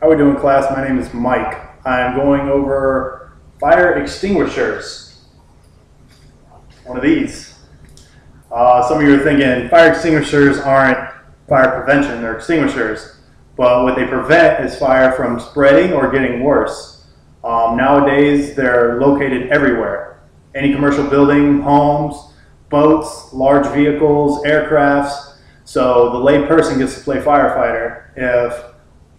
How are we doing, class? My name is Mike. I'm going over fire extinguishers. One of these. Some of you are thinking fire extinguishers aren't fire prevention, they're extinguishers. But what they prevent is fire from spreading or getting worse. Nowadays, they're located everywhere. Any commercial building, homes, boats, large vehicles, aircrafts. So the lay person gets to play firefighter. If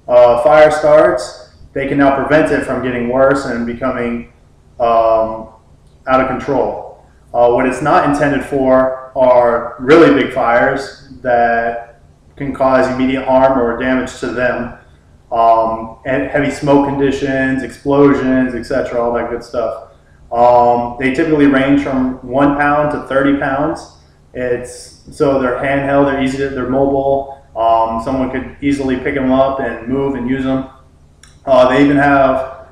a fire starts, they can now prevent it from getting worse and becoming out of control. What it's not intended for are really big fires that can cause immediate harm or damage to them. And heavy smoke conditions, explosions, etc., all that good stuff. They typically range from 1 pound to 30 pounds. So they're handheld, they're easy, they're mobile. Someone could easily pick them up and move and use them. They even have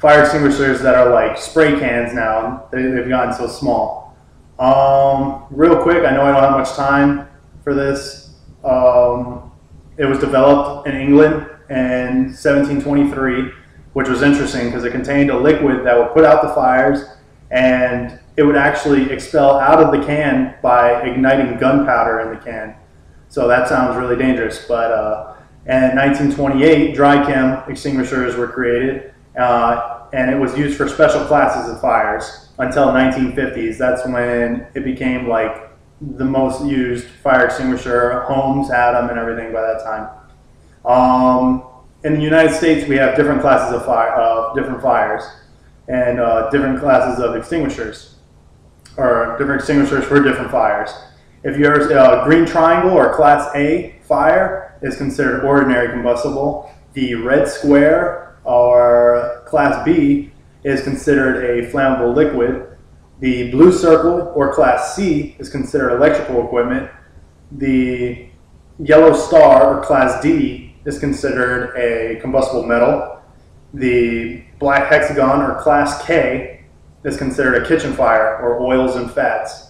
fire extinguishers that are like spray cans now. They've gotten so small. Real quick, I know I don't have much time for this. It was developed in England in 1723, which was interesting because it contained a liquid that would put out the fires, and it would actually expel out of the can by igniting gunpowder in the can. So that sounds really dangerous, but in 1928, dry chem extinguishers were created, and it was used for special classes of fires until 1950s. That's when it became like the most used fire extinguisher. Homes had them and everything by that time. In the United States, we have different classes of different fires and different classes of extinguishers, or different extinguishers for different fires. If you're a green triangle or class A fire is considered ordinary combustible. The red square or class B is considered a flammable liquid. The blue circle or class C is considered electrical equipment. The yellow star or class D is considered a combustible metal. The black hexagon or class K is considered a kitchen fire or oils and fats.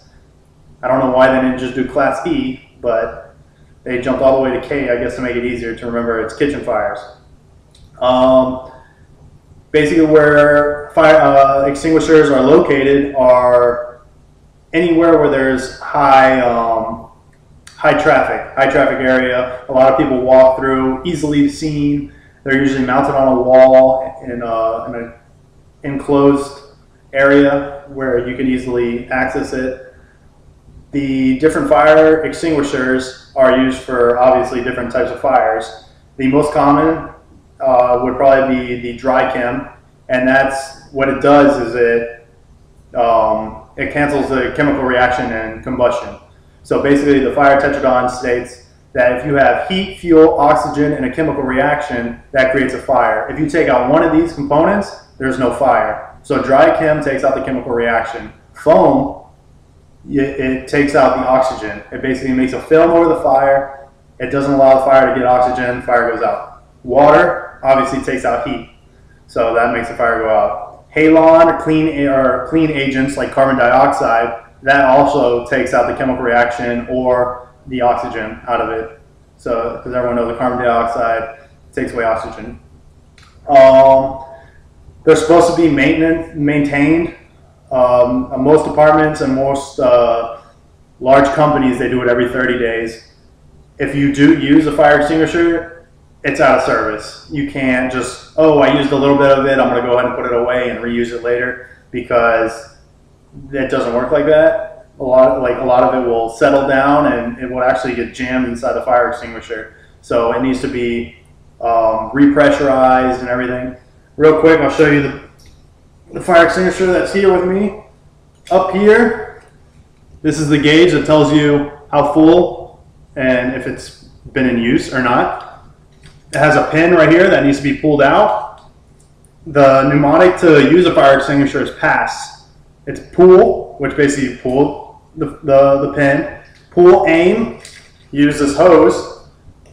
I don't know why they didn't just do class E, but they jumped all the way to K, I guess, to make it easier to remember it's kitchen fires. Basically where fire extinguishers are located are anywhere where there's high traffic area. A lot of people walk through, easily seen. They're usually mounted on a wall in an enclosed area where you can easily access it. The different fire extinguishers are used for obviously different types of fires. The most common would probably be the dry chem, and that's what it does is it cancels the chemical reaction and combustion. So basically the fire tetragon states that if you have heat, fuel, oxygen, and a chemical reaction, that creates a fire. If you take out one of these components, there's no fire. So dry chem takes out the chemical reaction. Foam, it takes out the oxygen. It basically makes a film over the fire. It doesn't allow the fire to get oxygen, fire goes out. Water obviously takes out heat, so that makes the fire go out. Halon or clean agents like carbon dioxide, that also takes out the chemical reaction or the oxygen out of it. So, because everyone knows the carbon dioxide takes away oxygen. They're supposed to be maintained. Most apartments and most large companies, they do it every 30 days. If you do use a fire extinguisher, it's out of service. You can't just, oh, I used a little bit of it, I'm going to go ahead and put it away and reuse it later, because it doesn't work like that. A lot of it will settle down and it will actually get jammed inside the fire extinguisher. So it needs to be repressurized and everything. Real quick, I'll show you the fire extinguisher that's here with me. Up here, this is the gauge that tells you how full and if it's been in use or not. It has a pin right here that needs to be pulled out. The mnemonic to use a fire extinguisher is pass. It's pull, which basically you pull the pin. Pull, aim, use this hose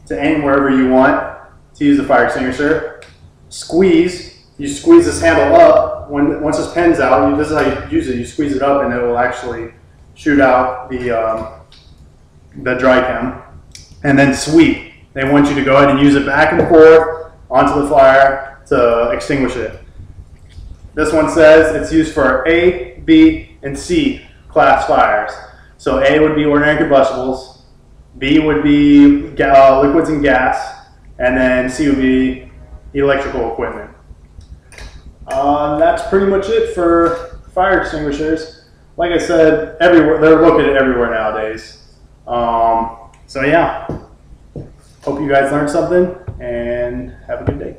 to aim wherever you want to use the fire extinguisher. Squeeze, you squeeze this handle up. Once this pin's out, this is how you use it. You squeeze it up and it will actually shoot out the dry chem. And then sweep. They want you to go ahead and use it back and forth onto the fire to extinguish it. This one says it's used for A, B, and C class fires. So A would be ordinary combustibles, B would be liquids and gas, and then C would be electrical equipment. That's pretty much it for fire extinguishers. Like I said, everywhere they're located everywhere nowadays. So yeah, hope you guys learned something and have a good day.